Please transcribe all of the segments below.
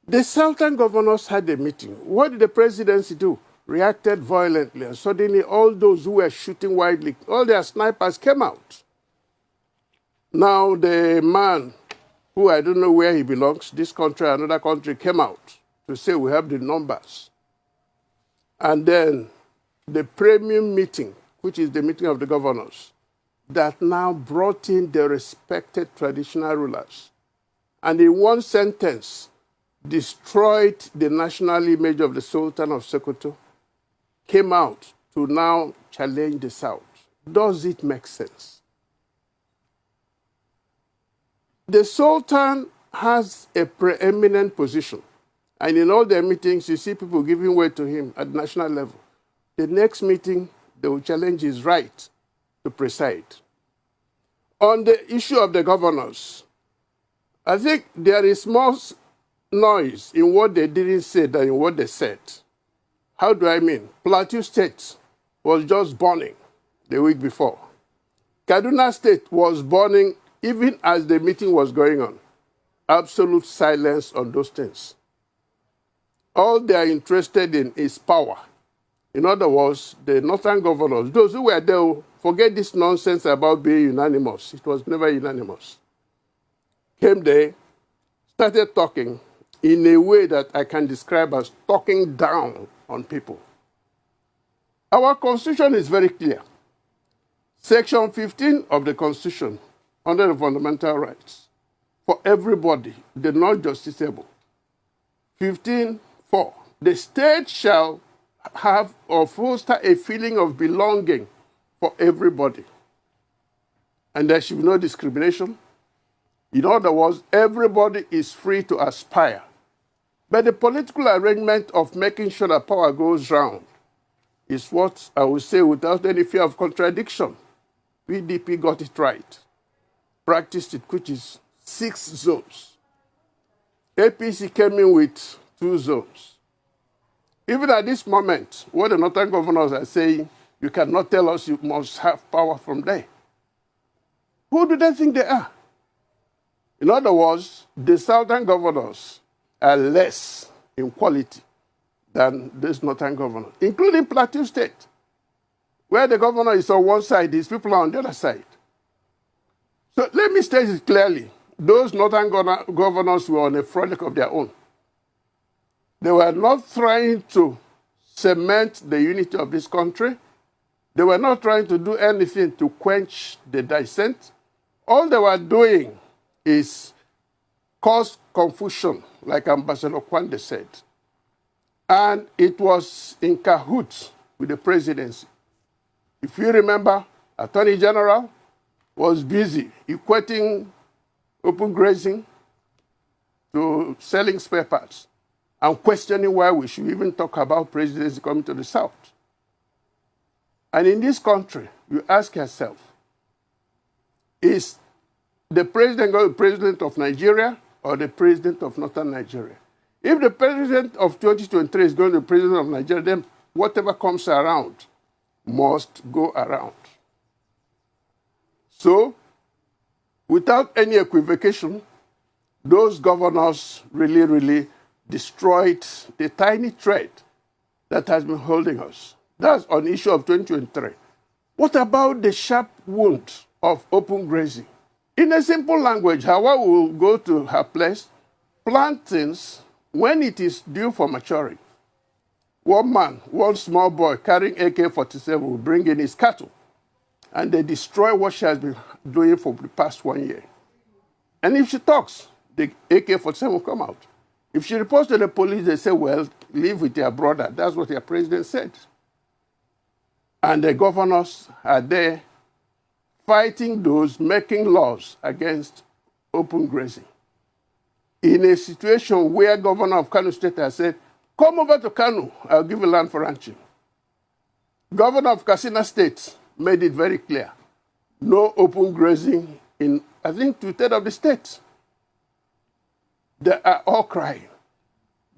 The Southern governors had a meeting. What did the presidency do? Reacted violently, and suddenly all those who were shooting widely, all their snipers came out. Now the man, who I don't know where he belongs, this country or another country, came out to say we have the numbers. And then the premium meeting, which is the meeting of the governors, that now brought in the respected traditional rulers. And in one sentence, destroyed the national image of the Sultan of Sokoto, came out to now challenge the South. Does it make sense? The Sultan has a preeminent position. And in all their meetings, you see people giving way to him at national level. The next meeting, they will challenge his right to preside. On the issue of the governors, I think there is more noise in what they didn't say than in what they said. How do I mean? Plateau State was just burning the week before. Kaduna State was burning even as the meeting was going on. Absolute silence on those things. All they are interested in is power. In other words, the northern governors, those who were there, forget this nonsense about being unanimous. It was never unanimous. Came there, started talking in a way that I can describe as talking down on people. Our Constitution is very clear. Section 15 of the Constitution, under the fundamental rights, for everybody, the non-justiciable. 15.4, the state shall have or foster a feeling of belonging for everybody. And there should be no discrimination. In other words, everybody is free to aspire. But the political arrangement of making sure that power goes round is what I would say without any fear of contradiction. PDP got it right, practiced it, which is 6 zones. APC came in with 2 zones. Even at this moment, what the northern governors are saying, you cannot tell us you must have power from there. Who do they think they are? In other words, the southern governors are less in quality than these northern governors, including Plateau State, where the governor is on one side, his people are on the other side. So let me state it clearly. Those northern governors were on a frolic of their own. They were not trying to cement the unity of this country. They were not trying to do anything to quench the dissent. All they were doing is cause confusion, like Ambassador Kwande said. And it was in cahoots with the presidency. If you remember, Attorney General was busy equating open grazing to selling spare parts and questioning why we should even talk about presidency coming to the South. And in this country, you ask yourself, is the president going to be president of Nigeria or the president of Northern Nigeria? If the president of 2023 is going to be president of Nigeria, then whatever comes around must go around. So, without any equivocation, those governors really destroyed the tiny thread that has been holding us. That's on the issue of 2023. What about the sharp wound of open grazing? In a simple language, Hawa will go to her place, plant things when it is due for maturing. One man, one small boy carrying AK-47 will bring in his cattle, and they destroy what she has been doing for the past 1 year. And if she talks, the AK-47 will come out. If she reports to the police, they say, well, live with your brother. That's what your president said. And the governors are there fighting those making laws against open grazing. In a situation where Governor of Kano State has said, come over to Kano, I'll give you land for ranching. Governor of Katsina State made it very clear, no open grazing in, I think, 2/3 of the state. They are all crying.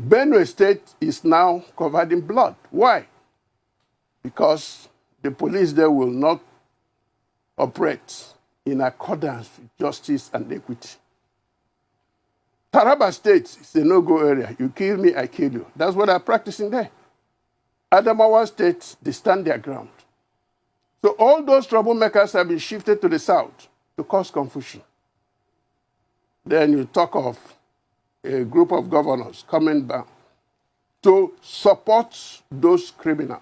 Benue State is now covered in blood. Why? Because the police there will not operate in accordance with justice and equity. Taraba State is a no-go area. You kill me, I kill you. That's what they're practicing there. Adamawa State, they stand their ground. So all those troublemakers have been shifted to the south to cause confusion. Then you talk of a group of governors coming back to support those criminals.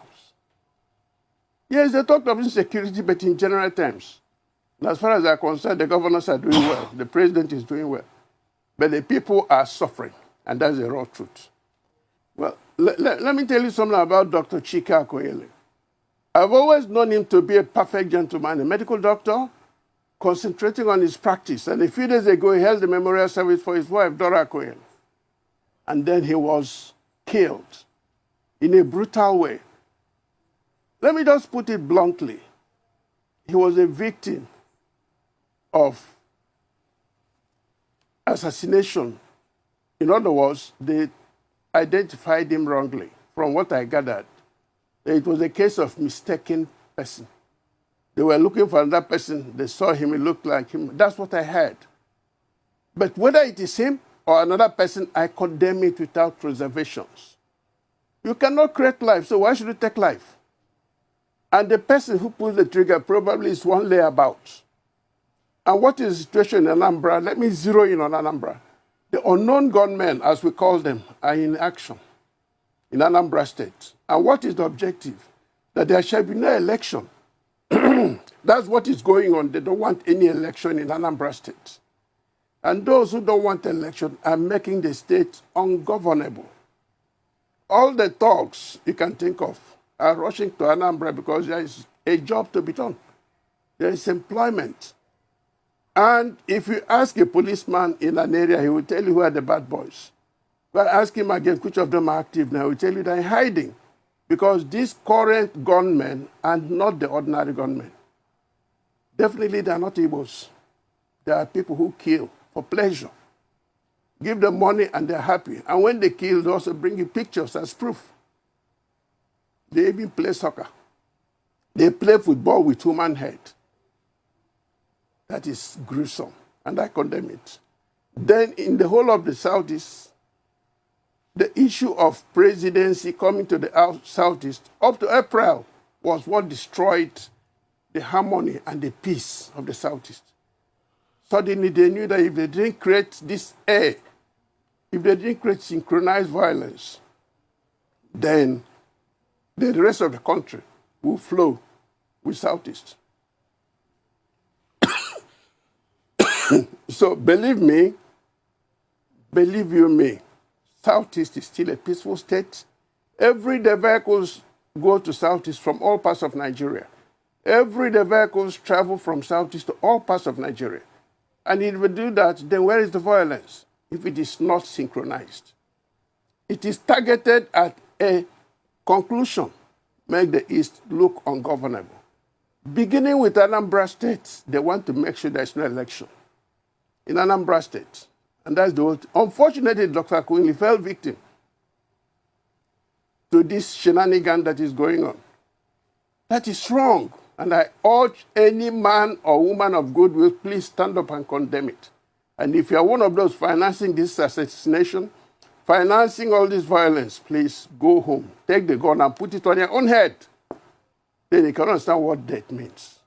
Yes, they talk of insecurity, but in general terms. And as far as I'm concerned, the governors are doing well. The president is doing well. But the people are suffering, and that's the raw truth. Well, let me tell you something about Dr. Chike Akoyele. I've always known him to be a perfect gentleman, a medical doctor, concentrating on his practice. And a few days ago, he held the memorial service for his wife, Dora Akoyele. And then he was killed in a brutal way. Let me just put it bluntly. He was a victim of assassination. In other words, they identified him wrongly. From what I gathered, it was a case of mistaken person. They were looking for another person. They saw him. He looked like him. That's what I heard. But whether it is him or another person, I condemn it without reservations. You cannot create life, so why should you take life? And the person who pulled the trigger probably is one layabout. And what is the situation in Anambra? Let me zero in on Anambra. The unknown gunmen, as we call them, are in action in Anambra State. And what is the objective? That there shall be no election. That's what is going on. They don't want any election in Anambra State. And those who don't want election are making the state ungovernable. All the thugs you can think of are rushing to Anambra because there is a job to be done. There is employment. And if you ask a policeman in an area, he will tell you who are the bad boys. But ask him again which of them are active now, he will tell you they're hiding. Because these current gunmen are not the ordinary gunmen. Definitely they're not Igbos. They are people who kill for pleasure. Give them money and they're happy. And when they kill, they also bring you pictures as proof. They even play soccer. They play football with human head. That is gruesome, and I condemn it. Then in the whole of the Southeast, the issue of presidency coming to the Southeast up to April was what destroyed the harmony and the peace of the Southeast. Suddenly they knew that if they didn't create this air, if they didn't create synchronized violence, then the rest of the country will flow with Southeast. So believe me, believe you me, Southeast is still a peaceful state. Every day vehicles go to Southeast from all parts of Nigeria. Every day vehicles travel from Southeast to all parts of Nigeria. And if we do that, then where is the violence? If it is not synchronized. It is targeted at a conclusion, make the East look ungovernable. Beginning with Anambra State, they want to make sure there's no election in Anambra State. And that's the whole. Unfortunately, Dr. Akoyele fell victim to this shenanigan that is going on. That is wrong. And I urge any man or woman of goodwill, please stand up and condemn it. And if you're one of those financing this assassination, financing all this violence, please go home. Take the gun and put it on your own head. Then you can understand what death means.